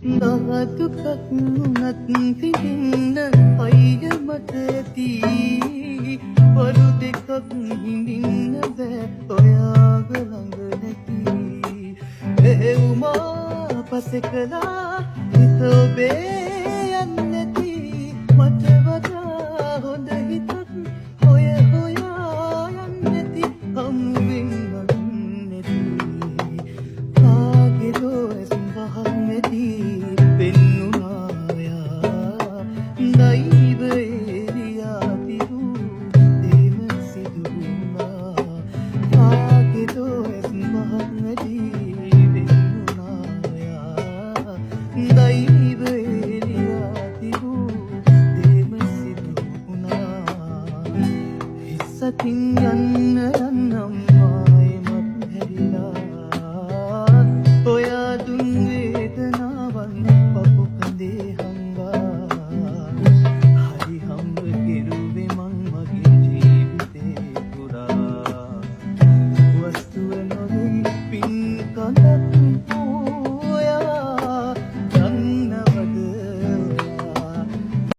දහදුකක් වුණත් විඳින්න අයිය මට ඇති වරු දෙකක් හිඳින්න බෑ ඔයාව ළඟ නැති එහෙවුමා පසෙකලා හිත ඔබේ යන්නැති මට වඩා හොඳ හිතක් හොය හොයා යන්නැති හමුවෙන් නැති කාගෙදෝ ඇස් වහක් නැති පෙන්නුනායා දෛව එරියා තිරු දේම සිදුුණා කාගෙදෝ ඇස් වහක් නැති පෙන්නුනායා දෛව